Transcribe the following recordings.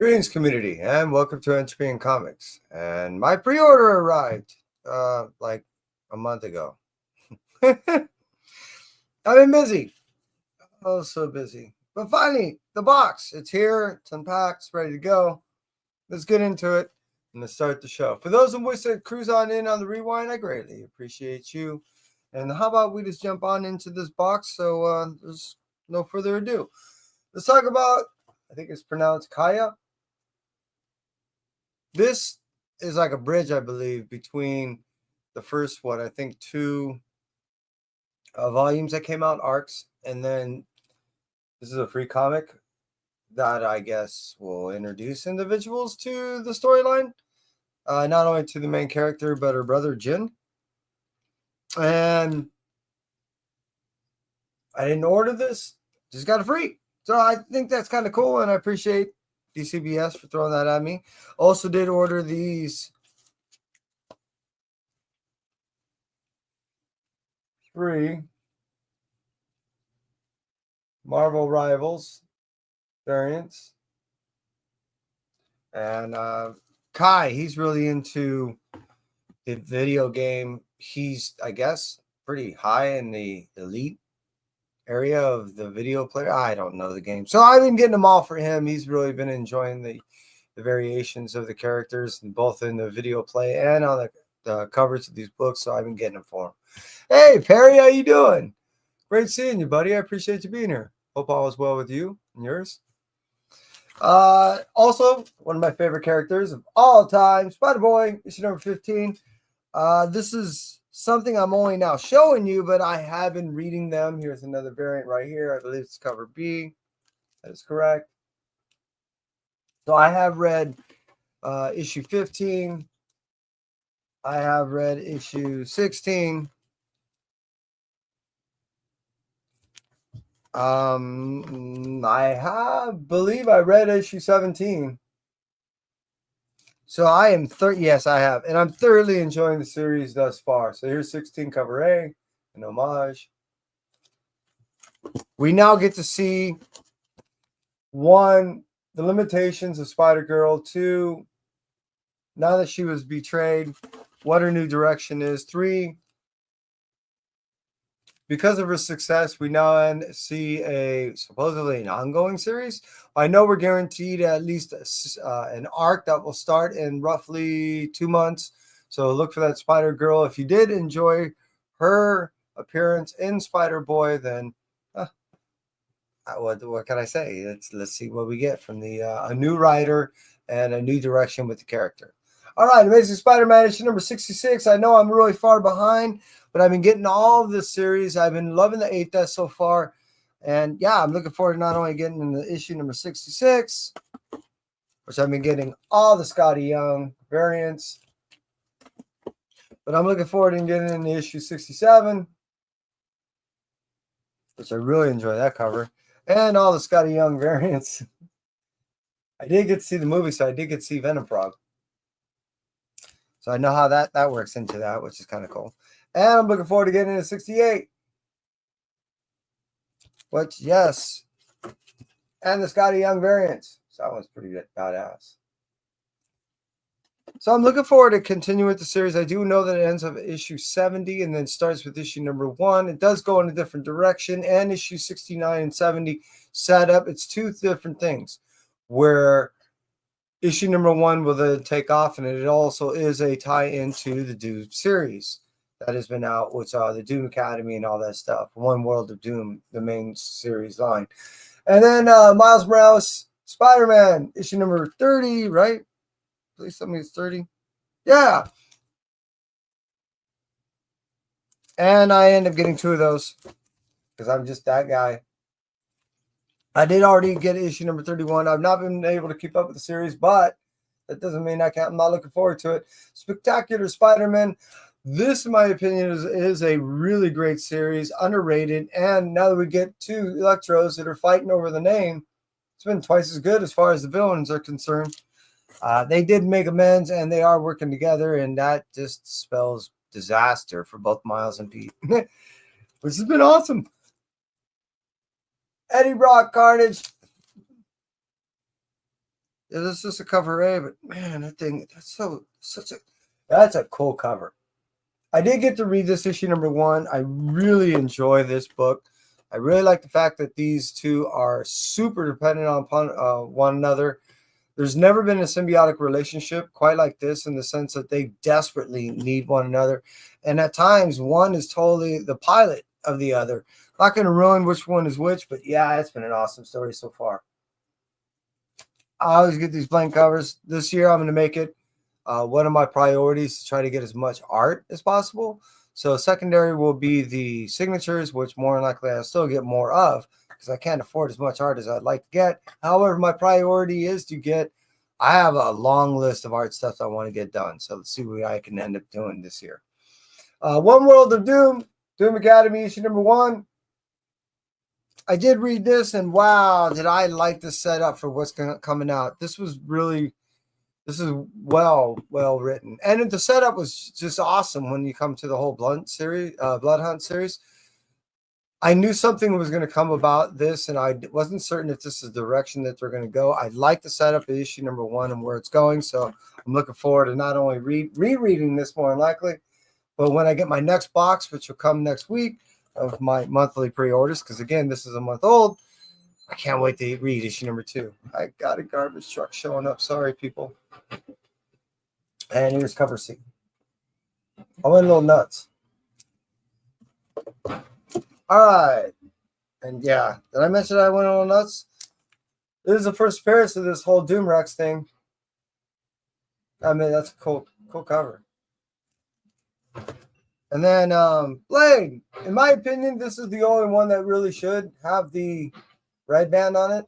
Greetings, community, and welcome to Entropy and Comics. And my pre-order arrived like a month ago. I've been busy. Oh, so busy. But finally, the box. It's here. It's unpacked. It's ready to go. Let's get into it and let's start the show. For those of which that cruise on in on the rewind, I greatly appreciate you. And how about we just jump on into this box? So there's no further ado. Let's talk about, I think it's pronounced Kaya. This is like a bridge, I believe, between the first, I think two volumes that came out, arcs, and then this is a free comic that I guess will introduce individuals to the storyline, not only to the main character, but her brother, Jin. And I didn't order this, just got it free. So I think that's kind of cool, and I appreciate DCBS for throwing that at me. Also did order these 3 Marvel Rivals variants. And Kai, he's really into the video game. He's, I guess, pretty high in the elite area of the video player. I don't know the game. So I've been getting them all for him. He's really been enjoying the variations of the characters, both in the video play and on the covers of these books. So I've been getting them for him. Hey, Perry, how you doing? Great seeing you, buddy. I appreciate you being here. Hope all is well with you and yours. Also, one of my favorite characters of all time, Spider-Boy, issue number 15. This is something I'm only now showing you, but I have been reading them. Here's another variant right here. I believe it's cover B. That is correct. So I have read issue 15. I have read issue 16. Believe I read issue 17. So I am yes, I have, and I'm thoroughly enjoying the series thus far. So here's 16 cover A, an homage. We now get to see 1, the limitations of Spider-Girl. 2, now that she was betrayed, what her new direction is. 3, because of her success, we now see supposedly an ongoing series. I know we're guaranteed at least an arc that will start in roughly 2 months. So look for that Spider-Girl. If you did enjoy her appearance in Spider-Boy, then what can I say? Let's see what we get from a new writer and a new direction with the character. All right, Amazing Spider-Man issue number 66. I know I'm really far behind, but I've been getting all of this series. I've been loving the 8th death so far. And yeah, I'm looking forward to not only getting in the issue number 66, which I've been getting all the Scotty Young variants, but I'm looking forward to getting in the issue 67, which I really enjoy that cover, and all the Scotty Young variants. I did get to see the movie, so I did get to see Venom Frog. So I know how that works into that, which is kind of cool. And I'm looking forward to getting into 68. Which, yes. And the Scotty Young variants. So that one's pretty badass. So I'm looking forward to continue with the series. I do know that it ends up at issue 70 and then starts with issue number 1. It does go in a different direction. And issue 69 and 70 set up. It's 2 different things. Where issue number 1 will then take off, and it also is a tie-in to the Doom series that has been out, which the Doom Academy and all that stuff. One World of Doom, the main series line. And then Miles Morales, Spider-Man, issue number 30, right? Please tell me it's 30. Yeah. And I end up getting 2 of those because I'm just that guy. I did already get issue number 31. I've not been able to keep up with the series, but that doesn't mean I'm not looking forward to it. Spectacular Spider-Man. This, in my opinion, is a really great series, underrated. And now that we get 2 Electros that are fighting over the name, it's been twice as good as far as the villains are concerned. They did make amends, and they are working together, and that just spells disaster for both Miles and Pete, which has been awesome. Eddie Brock Carnage. This is just a cover A, but man, that thing, that's a cool cover. I did get to read this issue number 1. I really enjoy this book. I really like the fact that these two are super dependent on one another. There's never been a symbiotic relationship quite like this, in the sense that they desperately need one another. And at times, one is totally the pilot of the other. Not going to ruin which one is which, but yeah, it's been an awesome story so far. I always get these blank covers. This year, I'm going to make it one of my priorities to try to get as much art as possible. So secondary will be the signatures, which more than likely I'll still get more of, because I can't afford as much art as I'd like to get. However, my priority is to get, I have a long list of art stuff I want to get done. So let's see what I can end up doing this year. One World of Doom, Doom Academy, issue number 1. I did read this, and wow, did I like the setup for what's coming out. This is well written, and the setup was just awesome. When you come to the whole Blood Hunt series, I knew something was going to come about this, and I wasn't certain if this is the direction that they're going to go. I like the setup of issue number 1 and where it's going, so I'm looking forward to not only rereading this more than likely, but when I get my next box, which will come next week, of my monthly pre-orders, because again, this is a month old. I can't wait to read issue number 2. I got a garbage truck showing up. Sorry, people. And here's cover C. I went a little nuts. All right. And yeah, did I mention I went a little nuts? This is the first appearance of this whole Doom Rex thing. I mean, that's a cool cover. And then Blade. In my opinion, this is the only one that really should have the red band on it.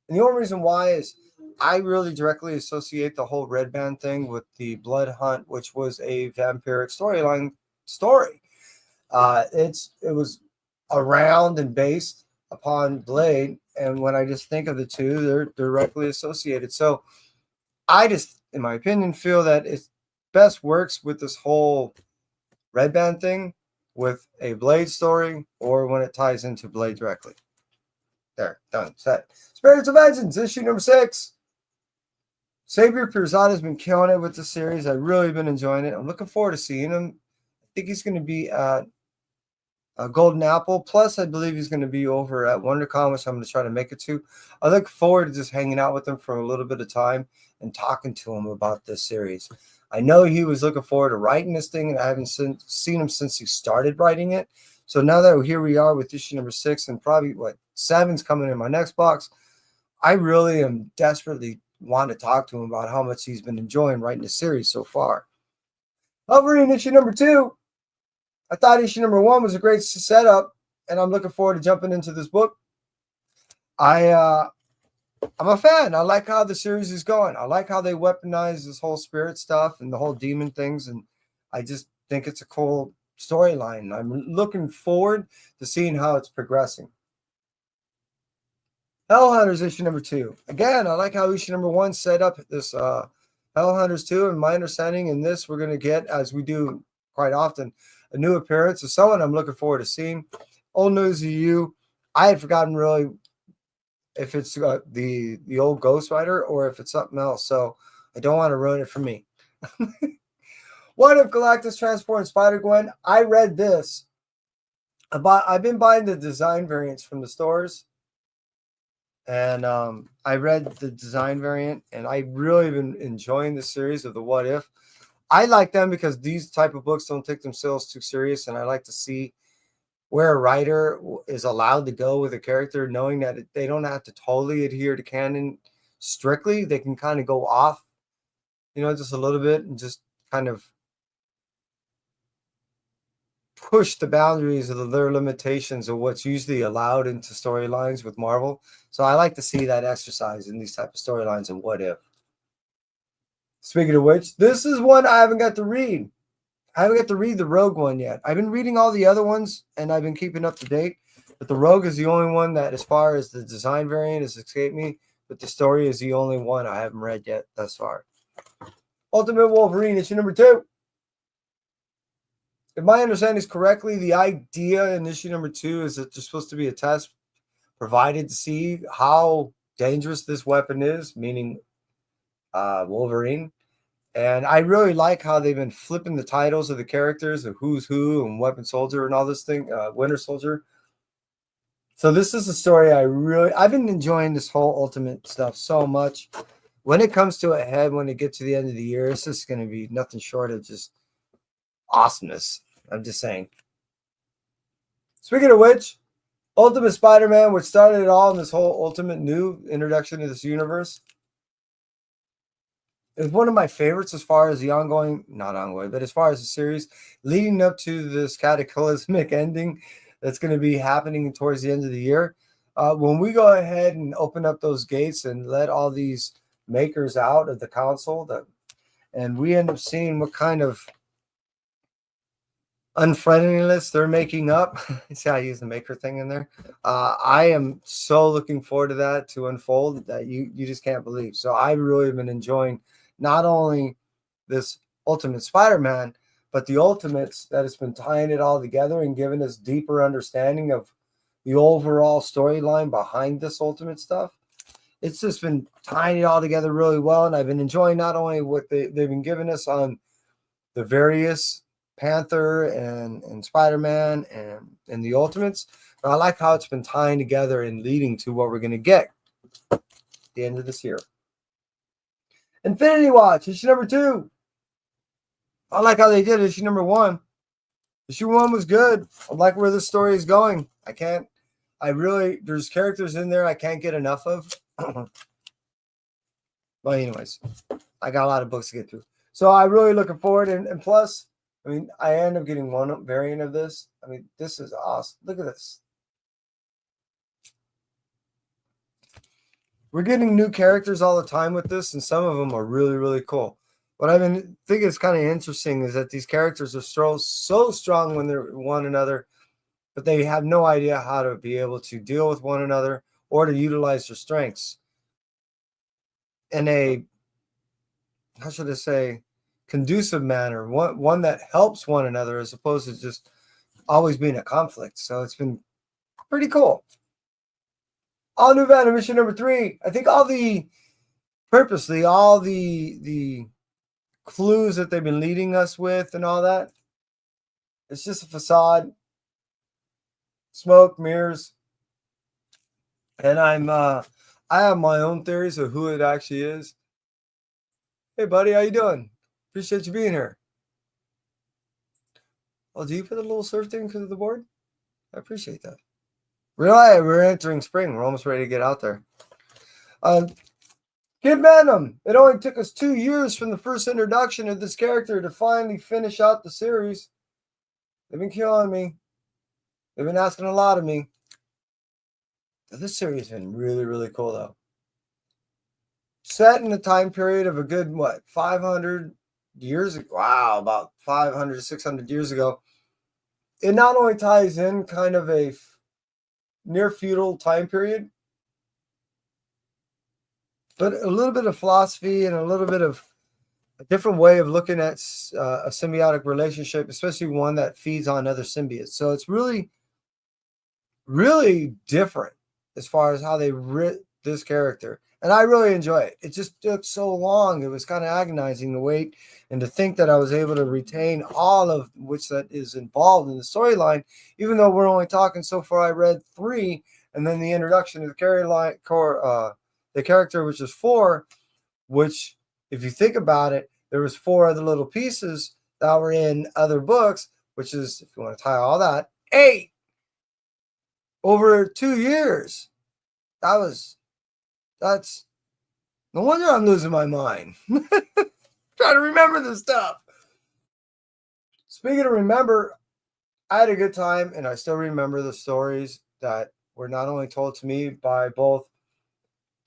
And the only reason why is I really directly associate the whole red band thing with the Blood Hunt, which was a vampiric story. It was around and based upon Blade, and when I just think of the two, they're directly associated. So I just, in my opinion, feel that it best works with this whole red band thing with a Blade story, or when it ties into Blade directly. There, done, set. Spirits of Vengeance, issue number 6. Xavier Pirzada has been killing it with the series. I've really been enjoying it. I'm looking forward to seeing him. I think he's going to be at Golden Apple. Plus, I believe he's going to be over at WonderCon, which I'm going to try to make it to. I look forward to just hanging out with him for a little bit of time and talking to him about this series. I know he was looking forward to writing this thing, and I haven't seen him since he started writing it. So now that here we are with issue number 6, and probably 7's coming in my next box, I really am desperately want to talk to him about how much he's been enjoying writing the series so far. Wolverine issue number 2. I thought issue number 1 was a great setup, and I'm looking forward to jumping into this book. I'm a fan. I like how the series is going. I like how they weaponize this whole spirit stuff and the whole demon things, and I just think it's a cool storyline. I'm looking forward to seeing how it's progressing. Hellhunters issue number 2. Again, I like how issue number 1 set up this Hellhunters 2, and my understanding in this, we're going to get, as we do quite often, a new appearance of someone I'm looking forward to seeing. Old news to you. I had forgotten really if it's the old Ghost Rider or if it's something else, so I don't want to ruin it for me. What if Galactus transported Spider-Gwen? I read this. I've been buying the design variants from the stores, and I read the design variant, and I really been enjoying the series of the What If. I like them because these type of books don't take themselves too serious, and I like to see where a writer is allowed to go with a character, knowing that they don't have to totally adhere to canon strictly. They can kind of go off, just a little bit, and just kind of push the boundaries of their limitations of what's usually allowed into storylines with Marvel. So I like to see that exercise in these type of storylines and What If. Speaking of which, this is one I haven't got to read. I haven't got to read the Rogue one yet. I've been reading all the other ones, and I've been keeping up to date. But the Rogue is the only one that, as far as the design variant, has escaped me. But the story is the only one I haven't read yet thus far. Ultimate Wolverine, issue number 2. If my understanding is correctly, the idea in issue number 2 is that there's supposed to be a test provided to see how dangerous this weapon is, meaning Wolverine. And I really like how they've been flipping the titles of the characters of who's who and Weapon Soldier and all this thing, Winter Soldier. So this is a story I've been enjoying this whole Ultimate stuff so much. When it comes to a head, when it gets to the end of the year, it's just going to be nothing short of just awesomeness. I'm just saying. Speaking of which, Ultimate Spider-Man, which started it all in this whole Ultimate new introduction to this universe, is one of my favorites as far as the not ongoing, but as far as the series leading up to this cataclysmic ending that's going to be happening towards the end of the year. When we go ahead and open up those gates and let all these makers out of the console, and we end up seeing what kind of unfriendliness they're making up. See how I use the maker thing in there? I am so looking forward to that to unfold that you just can't believe. So I really have been enjoying not only this Ultimate Spider-Man, but the Ultimates that has been tying it all together and giving us deeper understanding of the overall storyline behind this Ultimate stuff. It's just been tying it all together really well, and I've been enjoying not only what they've been giving us on the various Panther and Spider-Man and the Ultimates, but I like how it's been tying together and leading to what we're going to get at the end of this year. Infinity Watch, issue number 2. I like how they did issue number 1. Issue 1 was good. I like where this story is going. There's characters in there I can't get enough of. Well, anyways, I got a lot of books to get through. So I'm really looking forward. And plus, I mean, I end up getting one variant of this. I mean, this is awesome. Look at this. We're getting new characters all the time with this, and some of them are really, really cool. What I think is kind of interesting is that these characters are so strong when they're one another, but they have no idea how to be able to deal with one another or to utilize their strengths in a, how should I say, conducive manner, one that helps one another as opposed to just always being a conflict. So it's been pretty cool. All new Venom issue number 3. I think all the clues that they've been leading us with and all that, it's just a facade, smoke, mirrors, and I have my own theories of who it actually is. Hey, buddy, how you doing? Appreciate you being here. Oh, do you put a little surf thing because of the board? I appreciate that. Really, we're entering spring. We're almost ready to get out there. Kid Venom. It only took us 2 years from the first introduction of this character to finally finish out the series. They've been killing me. They've been asking a lot of me. This series has been really, really cool, though. Set in the time period of a good, 500 years ago? Wow, about 500 to 600 years ago. It not only ties in kind of a near feudal time period, but a little bit of philosophy and a little bit of a different way of looking at a symbiotic relationship, especially one that feeds on other symbiotes. So it's really, really different as far as how they writ this character. And I really enjoy it. It just took so long. It was kind of agonizing to wait and to think that I was able to retain all of which that is involved in the storyline, even though we're only talking so far. I read 3, and then the introduction of the character, which is 4, which, if you think about it, there was 4 other little pieces that were in other books, which is, if you want to tie all that, 8 over 2 years. That's no wonder I'm losing my mind. Trying to remember this stuff. Speaking of remember, I had a good time, and I still remember the stories that were not only told to me by both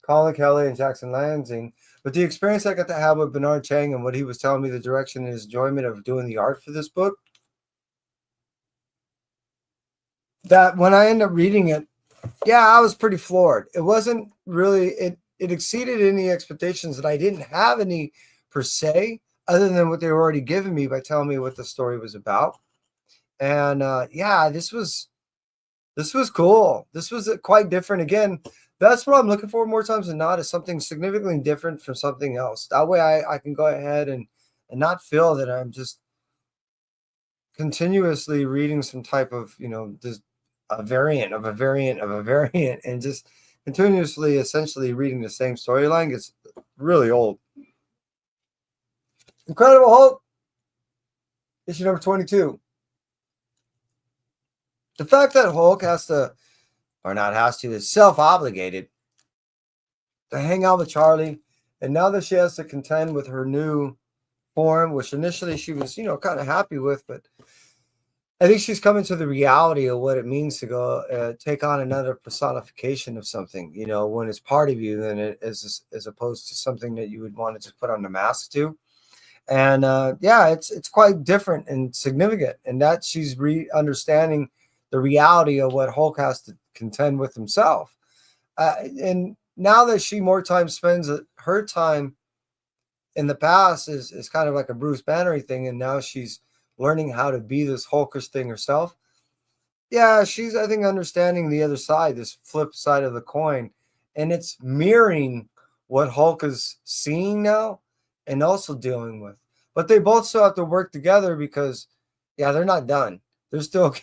Colin Kelly and Jackson Lansing, but the experience I got to have with Bernard Chang and what he was telling me, the direction and his enjoyment of doing the art for this book, that when I ended up reading it, yeah, I was pretty floored. It wasn't really, it exceeded any expectations that I didn't have any per se, other than what they were already giving me by telling me what the story was about. And yeah, this was cool. This was quite different. Again, That's what I'm looking for more times than not, is something significantly different from something else. That way I can go ahead and not feel that I'm just continuously reading some type of, just a variant of a variant of a variant, and just continuously essentially reading the same storyline gets really old. Incredible Hulk, issue number 22. The fact that Hulk has to, or not has to, is self-obligated to hang out with Charlie, and now that she has to contend with her new form, which initially she was, kind of happy with, but I think she's coming to the reality of what it means to go take on another personification of something, when it's part of you, than it is as opposed to something that you would want to just put on the mask to. And yeah, it's quite different and significant, and that she's understanding the reality of what Hulk has to contend with himself. And now that she more time spends her time in the past is kind of like a Bruce Bannery thing, and now she's learning how to be this Hulkish thing herself. Yeah, she's, I think, understanding the other side, this flip side of the coin, and it's mirroring what Hulk is seeing now and also dealing with. But they both still have to work together because, yeah, they're not done. There's still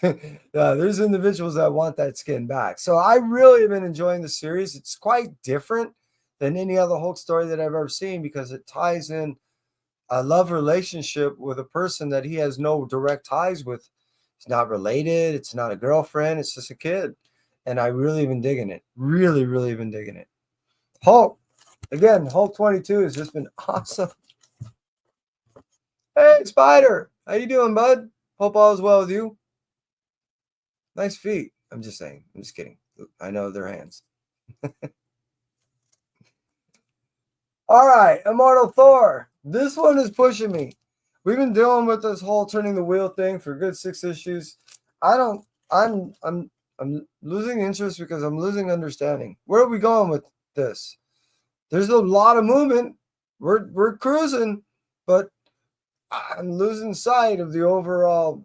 there's individuals that want that skin back. So I really have been enjoying the series. It's quite different than any other Hulk story that I've ever seen because it ties in a love relationship with a person that he has no direct ties with. It's not related. It's not a girlfriend. It's just a kid. And I really been digging it. Really, really been digging it. Hulk. Again, Hulk 22 has just been awesome. Hey, Spider. How you doing, bud? Hope all is well with you. Nice feet. I'm just saying. I'm just kidding. I know their hands. All right, Immortal Thor. This one is pushing me. We've been dealing with this whole turning the wheel thing for a good 6 issues. I'm losing interest because I'm losing understanding. Where are we going with this? There's a lot of movement. We're cruising, but I'm losing sight of the overall.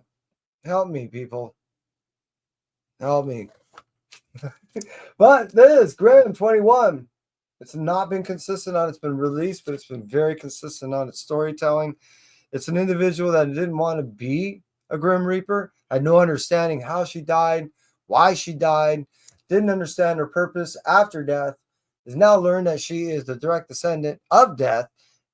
Help me, people. Help me. But this Graham 21. It's not been consistent on it's been released, but it's been very consistent on its storytelling. It's an individual that didn't want to be a Grim Reaper, had no understanding how she died, why she died, didn't understand her purpose after death, has now learned that she is the direct descendant of death.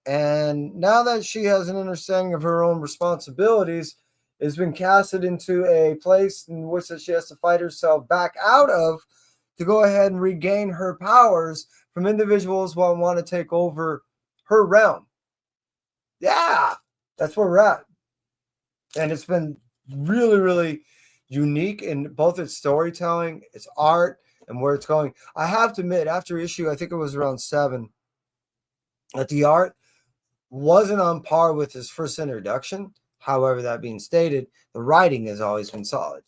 And now that she has an understanding of her own responsibilities, has been casted into a place in which that she has to fight herself back out of to go ahead and regain her powers from individuals who want to take over her realm. Yeah, that's where we're at. And it's been really, really unique in both its storytelling, its art, and where it's going. I have to admit, after issue, I think it was around 7, that the art wasn't on par with his first introduction. However, that being stated, the writing has always been solid.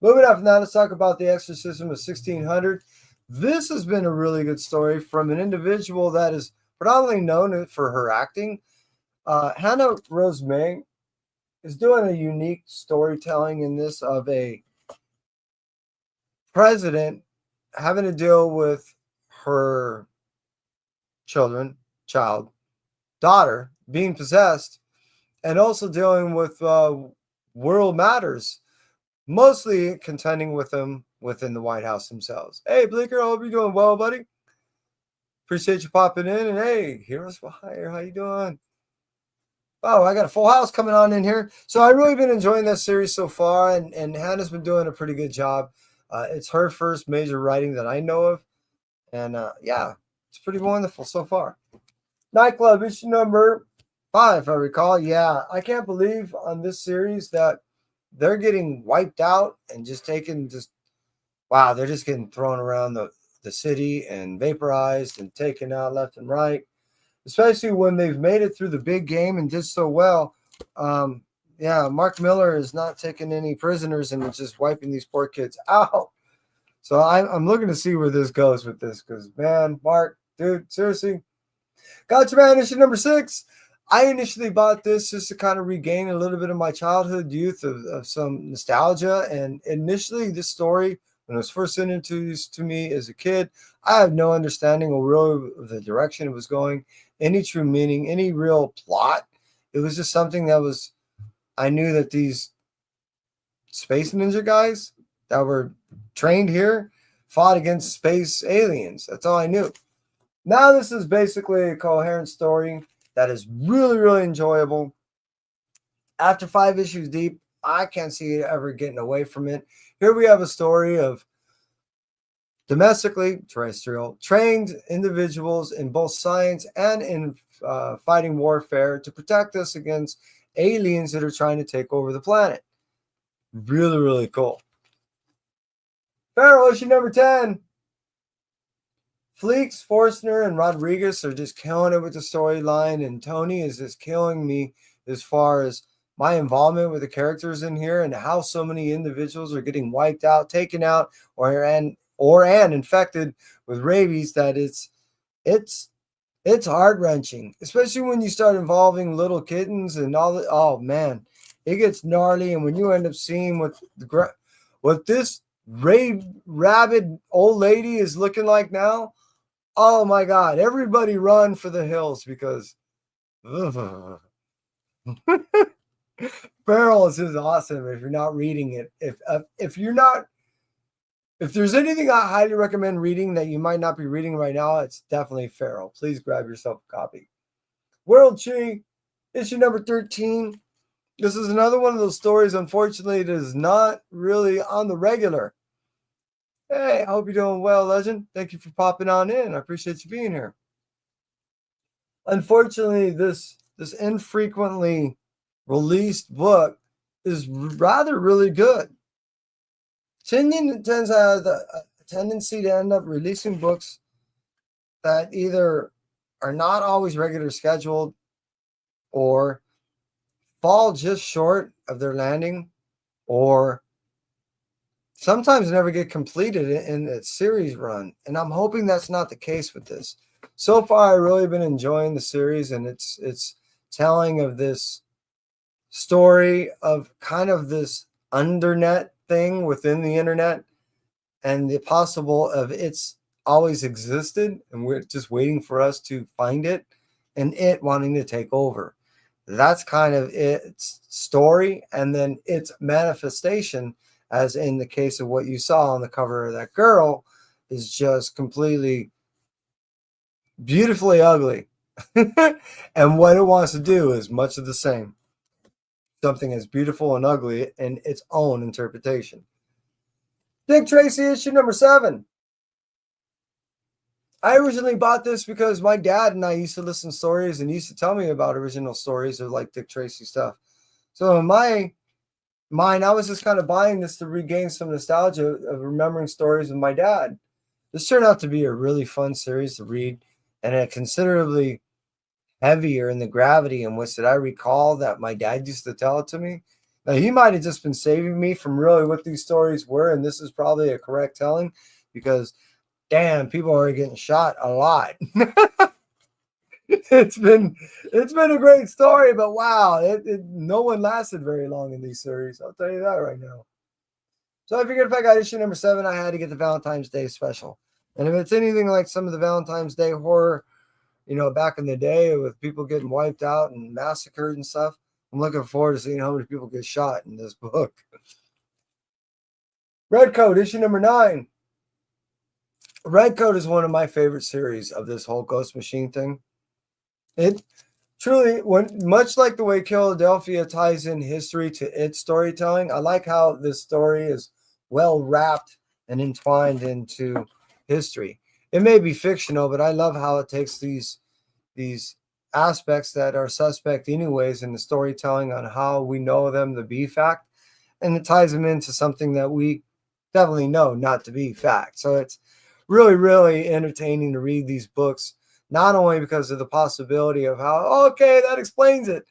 Moving on from that, let's talk about the Exorcism of 1600. This has been a really good story from an individual that is predominantly known for her acting. Hannah Rose May is doing a unique storytelling in this of a president having to deal with her daughter being possessed, and also dealing with world matters, mostly contending with them within the White House themselves. Hey, Bleeker, I hope you're doing well, buddy. Appreciate you popping in. And hey, Heroes for Hire, how you doing? Oh, I got a full house coming on in here. So I've really been enjoying that series so far, and Hannah's been doing a pretty good job. It's her first major writing that I know of. And yeah, it's pretty wonderful so far. Nightclub issue number 5, if I recall. Yeah, I can't believe on this series that they're getting wiped out and just taken wow, they're just getting thrown around the city and vaporized and taken out left and right, especially when they've made it through the big game and did so well. Yeah, Mark Miller is not taking any prisoners and is just wiping these poor kids out. So I'm looking to see where this goes with this because, man, Mark, dude, seriously. Gotcha, man, issue number 6. I initially bought this just to kind of regain a little bit of my childhood youth of some nostalgia. And initially, this story when it was first introduced to me as a kid, I had no understanding of really the direction it was going, any true meaning, any real plot. It was just something that was, I knew that these space ninja guys that were trained here fought against space aliens. That's all I knew. Now this is basically a coherent story that is really, really enjoyable. After 5 issues deep, I can't see it ever getting away from it. Here we have a story of domestically terrestrial trained individuals in both science and in fighting warfare to protect us against aliens that are trying to take over the planet. Really, really cool. Pharaoh, issue number 10. Fleeks, Forstner, and Rodriguez are just killing it with the storyline, and Tony is just killing me as far as my involvement with the characters in here and how so many individuals are getting wiped out, taken out, or infected with rabies. That it's heart-wrenching, especially when you start involving little kittens and all that. Oh man, it gets gnarly. And when you end up seeing what this rabid old lady is looking like now, oh my God, everybody run for the hills because Barrels is awesome. If you're not reading it, if there's anything I highly recommend reading that you might not be reading right now, it's definitely Feral. Please grab yourself a copy. World Tree, issue number 13. This is another one of those stories, unfortunately, that is not really on the regular. Hey, I hope you're doing well, Legend. Thank you for popping on in. I appreciate you being here. Unfortunately, this infrequently released book is rather really good. Tinian tends to have a tendency to end up releasing books that either are not always regular scheduled or fall just short of their landing, or sometimes never get completed in its series run. And I'm hoping that's not the case with this. So far, I've really been enjoying the series, and it's telling of this story of kind of this undernet thing within the internet and the possible of it's always existed and we're just waiting for us to find it and it wanting to take over. That's kind of its story, and then its manifestation, as in the case of what you saw on the cover of that girl, is just completely beautifully ugly. And what it wants to do is much of the same. Something as beautiful and ugly in its own interpretation. Dick Tracy, issue number 7. I originally bought this because my dad and I used to listen to stories and used to tell me about original stories of like Dick Tracy stuff. So in my mind, I was just kind of buying this to regain some nostalgia of remembering stories with my dad. This turned out to be a really fun series to read, and a considerably heavier in the gravity in which that I recall that my dad used to tell it to me. Now, he might have just been saving me from really what these stories were, and this is probably a correct telling because, damn, people are getting shot a lot. It's been a great story, but wow, no one lasted very long in these series. I'll tell you that right now. So I figured if I got issue number 7, I had to get the Valentine's Day special. And if it's anything like some of the Valentine's Day horror, back in the day with people getting wiped out and massacred and stuff, I'm looking forward to seeing how many people get shot in this book. Red Coat, issue number 9. Red Coat is one of my favorite series of this whole Ghost Machine thing. It truly, much like the way Philadelphia ties in history to its storytelling, I like how this story is well wrapped and entwined into history. It may be fictional, but I love how it takes these aspects that are suspect anyways in the storytelling on how we know them to be fact, and it ties them into something that we definitely know not to be fact. So it's really, really entertaining to read these books, not only because of the possibility of how, okay, that explains it,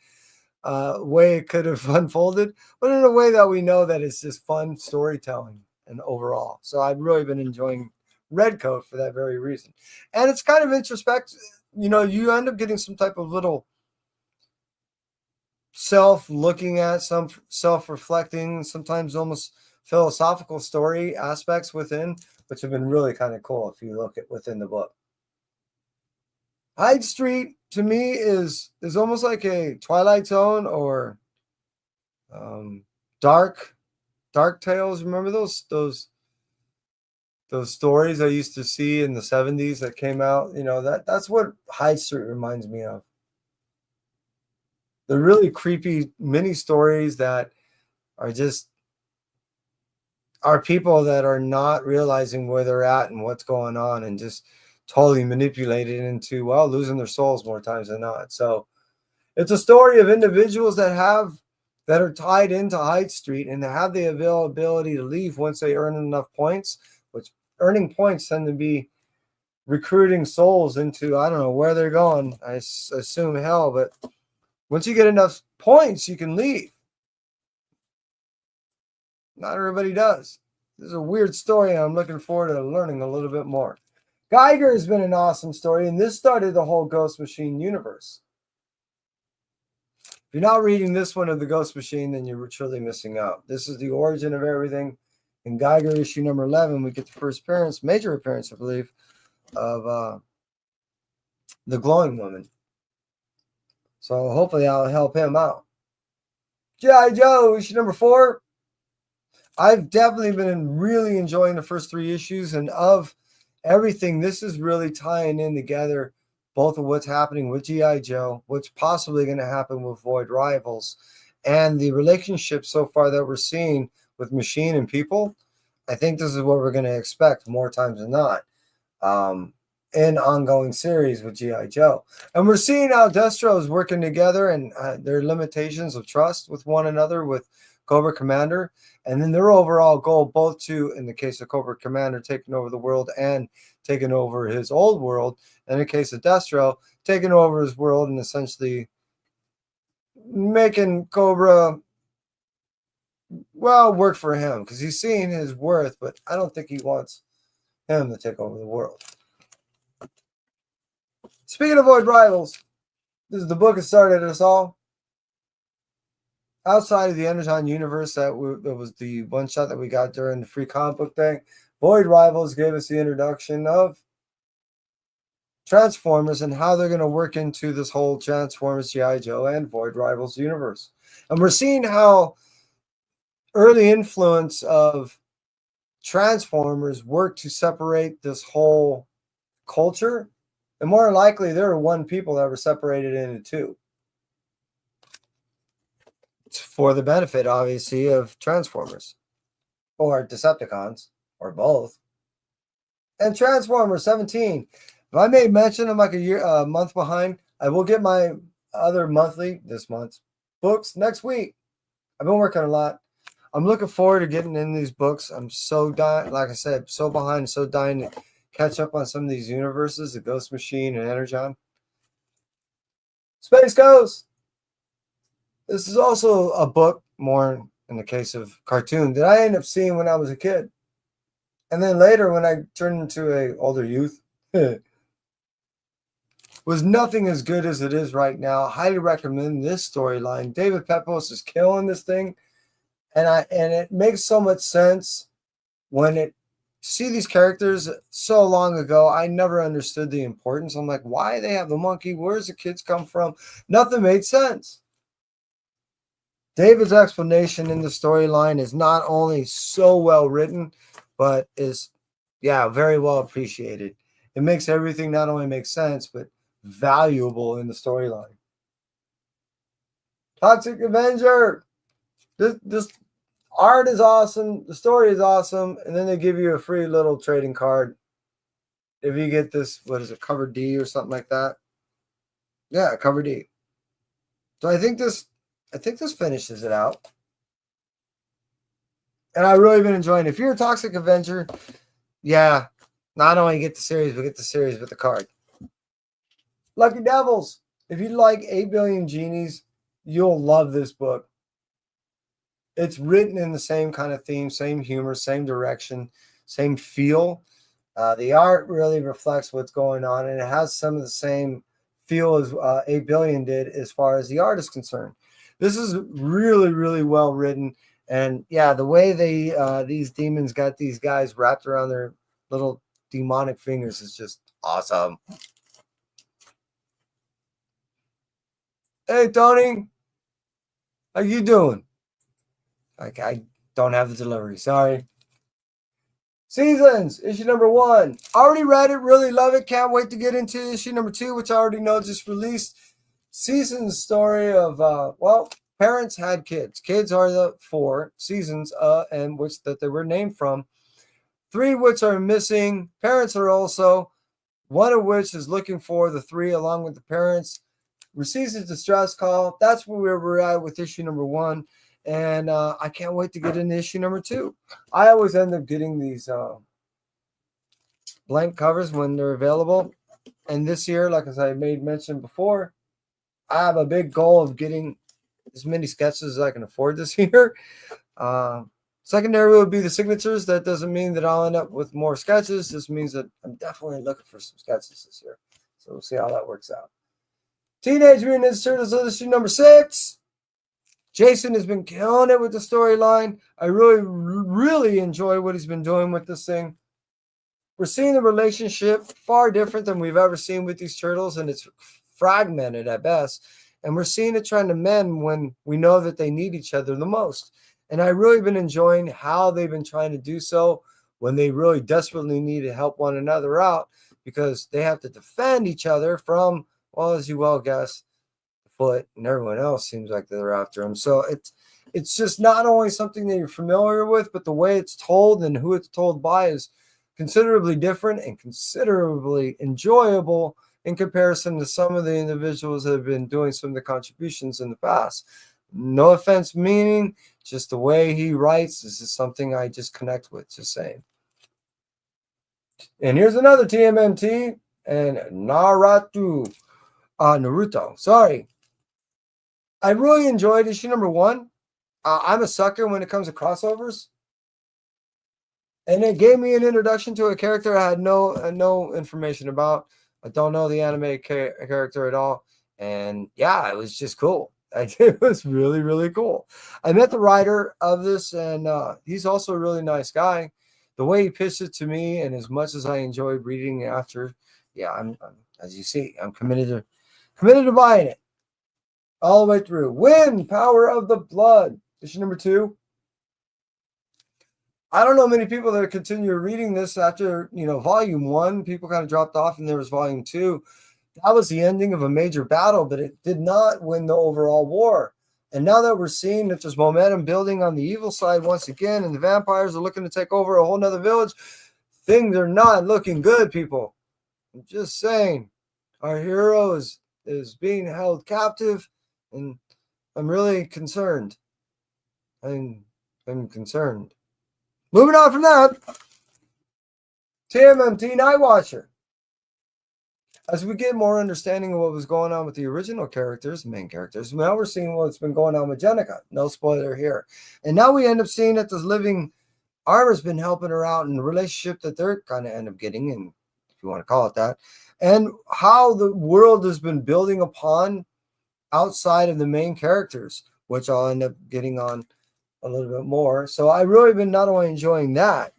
way it could have unfolded, but in a way that we know that it's just fun storytelling and overall. So I've really been enjoying Red Coat for that very reason. And it's kind of introspective. You end up getting some type of little self-looking at, some self-reflecting, sometimes almost philosophical story aspects within, which have been really kind of cool if you look at within the book. Hyde Street to me is almost like a Twilight Zone or Dark Tales. Remember those stories I used to see in the 70s that came out? You know, that's what Hyde Street reminds me of. The really creepy mini stories that are just are people that are not realizing where they're at and what's going on and just totally manipulated into, well, losing their souls more times than not. So it's a story of individuals that are tied into Hyde Street and have the availability to leave once they earn enough points, which earning points tend to be recruiting souls into, I don't know where they're going. I assume hell, but once you get enough points, you can leave. Not everybody does. This is a weird story, and I'm looking forward to learning a little bit more. Geiger has been an awesome story, and this started the whole Ghost Machine universe. If you're not reading this one of the Ghost Machine, then you're truly missing out. This is the origin of everything. In Geiger issue number 11, we get the first appearance, major appearance, I believe, of the Glowing Woman. So hopefully I'll help him out. G.I. Joe, issue number 4. I've definitely been really enjoying the first 3 issues, and of everything, this is really tying in together both of what's happening with G.I. Joe, what's possibly going to happen with Void Rivals, and the relationship so far that we're seeing with machine and people. I think this is what we're going to expect more times than not in ongoing series with G.I. Joe. And we're seeing how Destro is working together and their limitations of trust with one another with Cobra Commander, and then their overall goal, both to, in the case of Cobra Commander, taking over the world and taking over his old world, and in the case of Destro, taking over his world and essentially making Cobra, well, work for him, because he's seeing his worth, but I don't think he wants him to take over the world. Speaking of Void Rivals, this is the book that started us all. Outside of the Energon universe, that was the one shot that we got during the free comic book thing. Void Rivals gave us the introduction of Transformers and how they're going to work into this whole Transformers, G.I. Joe, and Void Rivals universe. And we're seeing how early influence of Transformers worked to separate this whole culture. And more likely, there were one people that were separated into 2. For the benefit, obviously, of Transformers or Decepticons or both. And Transformers 17. If I made mention I'm like a month behind, I will get my other monthly this month books next week. I've been working a lot. I'm looking forward to getting in these books. I'm so dying, like I said, so behind, so dying to catch up on some of these universes, the Ghost Machine and Energon. Space Ghost. This is also a book, more in the case of cartoon, that I ended up seeing when I was a kid. And then later, when I turned into an older youth, was nothing as good as it is right now. Highly recommend this storyline. David Pepos is killing this thing. And it makes so much sense when it see these characters so long ago. I never understood the importance. I'm like, why they have the monkey? Where's the kids come from? Nothing made sense. David's explanation in the storyline is not only so well written, but is, very well appreciated. It makes everything not only make sense, but valuable in the storyline. Toxic Avenger. This art is awesome. The story is awesome. And then they give you a free little trading card. If you get this, what is it, cover D or something like that? Yeah, cover D. So I think this finishes it out. And I've really been enjoying it. If you're a Toxic Avenger, not only get the series, but get the series with the card. Lucky Devils. If you like 8 Billion Genies, you'll love this book. It's written in the same kind of theme, same humor, same direction, same feel. The art really reflects what's going on, and it has some of the same feel as 8 Billion did as far as the art is concerned. This is really, really well written, And yeah, the way these demons got these guys wrapped around their little demonic fingers is just awesome. Hey Tony, how you doing? Like, I don't have the delivery, sorry. Seasons, issue number 1. Already read it, really love it. Can't wait to get into issue number 2, which I already know just released. Seasons story of parents had kids. Kids are the 4 seasons, and which that they were named from. 3 which are missing. Parents are also, one of which is looking for the 3 along with the parents. Receives a distress call. That's where we're at with issue number 1. And I can't wait to get into issue number 2. I always end up getting these blank covers when they're available. And this year, like as I made mention before, I have a big goal of getting as many sketches as I can afford this year. Secondary would be the signatures. That doesn't mean that I'll end up with more sketches. This means that I'm definitely looking for some sketches this year. So we'll see how that works out. Teenage Mutant Ninja Turtles issue number 6. Jason has been killing it with the storyline. I really enjoy what he's been doing with this thing. We're seeing the relationship far different than we've ever seen with these turtles, and it's fragmented at best. And we're seeing it trying to mend when we know that they need each other the most. And I've really been enjoying how they've been trying to do so when they really desperately need to help one another out, because they have to defend each other from, well, as you well guess, the Foot and everyone else seems like they're after him. So it's just not only something that you're familiar with, but the way it's told and who it's told by is considerably different and considerably enjoyable in comparison to some of the individuals that have been doing some of the contributions in the past. No offense meaning, just the way he writes. This is something I just connect with, just saying. And here's another TMNT and Naruto. Sorry. I really enjoyed issue number 1. I'm a sucker when it comes to crossovers. And it gave me an introduction to a character I had no information about. I don't know the anime character at all. And yeah, it was just cool. It was really, really cool. I met the writer of this, and he's also a really nice guy. The way he pitched it to me, and as much as I enjoyed reading after, yeah, I'm as you see, I'm committed to buying it all the way through. Wind, Power of the Blood, issue number 2. I don't know many people that continue reading this after, volume 1. People kind of dropped off, and there was volume 2. That was the ending of a major battle, but it did not win the overall war. And now that we're seeing that there's momentum building on the evil side once again, and the vampires are looking to take over a whole nother village, things are not looking good, people. I'm just saying, our hero is being held captive, and I'm really concerned. I'm concerned. Moving on from that, TMNT Night Watcher. As we get more understanding of what was going on with the original characters, main characters, now we're seeing what's been going on with Jenica. No spoiler here. And now we end up seeing that this living Armor's been helping her out in the relationship that they're kind of end up getting, and if you want to call it that, and how the world has been building upon outside of the main characters, which I'll end up getting on a little bit more. So I've really been not only enjoying that,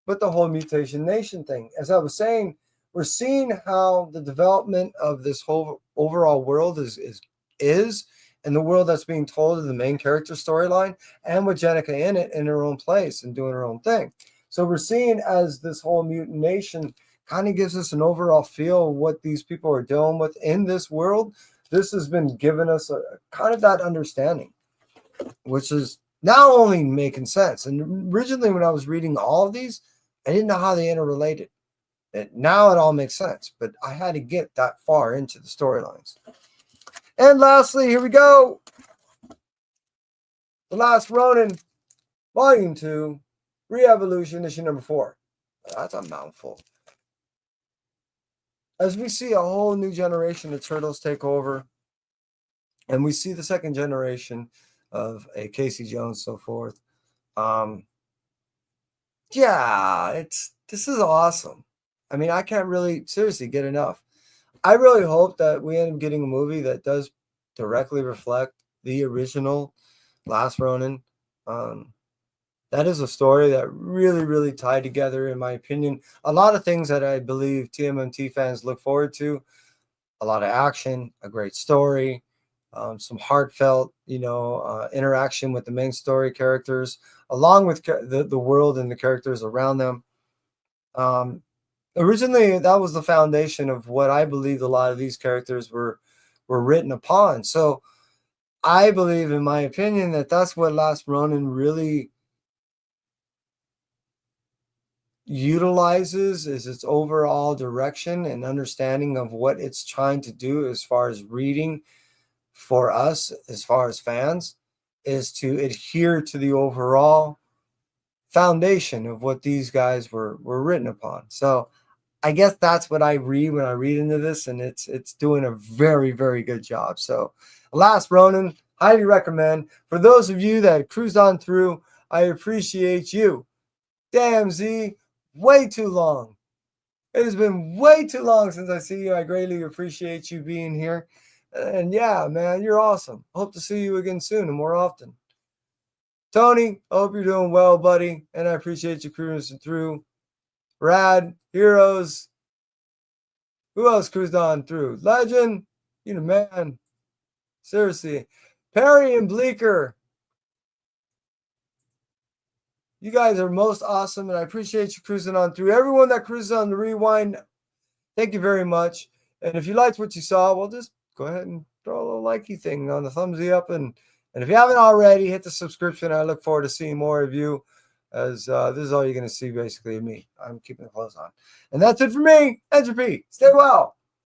but the whole Mutation Nation thing. As I was saying, we're seeing how the development of this whole overall world is and the world that's being told in the main character storyline, and with Jenica in it in her own place and doing her own thing. So we're seeing as this whole Mutant Nation kind of gives us an overall feel of what these people are dealing with in this world. This has been giving us a kind of that understanding, which is now only making sense. And originally when I was reading all of these, I didn't know how they interrelated. Now it all makes sense, but I had to get that far into the storylines. And lastly, here we go. The Last Ronin, Volume 2, Re-Evolution, issue number 4. That's a mouthful. As we see a whole new generation of turtles take over, and we see the second generation of a Casey Jones, so forth. Yeah, this is awesome. I mean, I can't really seriously get enough. I really hope that we end up getting a movie that does directly reflect the original Last Ronin. That is a story that really, really tied together, in my opinion. A lot of things that I believe TMNT fans look forward to. A lot of action, a great story, some heartfelt, interaction with the main story characters, along with the world and the characters around them. Originally, that was the foundation of what I believe a lot of these characters were written upon. So I believe, in my opinion, that that's what Last Ronin really utilizes, is its overall direction and understanding of what it's trying to do as far as reading for us, as far as fans, is to adhere to the overall foundation of what these guys were written upon. So I guess that's what I read when I read into this, and it's doing a very, very good job. So Last Ronin, highly recommend. For those of you that cruised on through, I appreciate you. Damn, Z, way too long. It has been way too long since I see you. I greatly appreciate you being here. And yeah, man, you're awesome. Hope to see you again soon and more often. Tony, I hope you're doing well, buddy. And I appreciate you cruising through. Rad, Heroes. Who else cruised on through? Legend, you the man. Seriously. Perry and Bleeker. You guys are most awesome, and I appreciate you cruising on through. Everyone that cruises on the rewind, thank you very much. And if you liked what you saw, well, just go ahead and throw a little likey thing on the thumbsy up. And if you haven't already, hit the subscription. I look forward to seeing more of you, as this is all you're going to see basically of me. I'm keeping the clothes on. And that's it for me. Entropy. Stay well.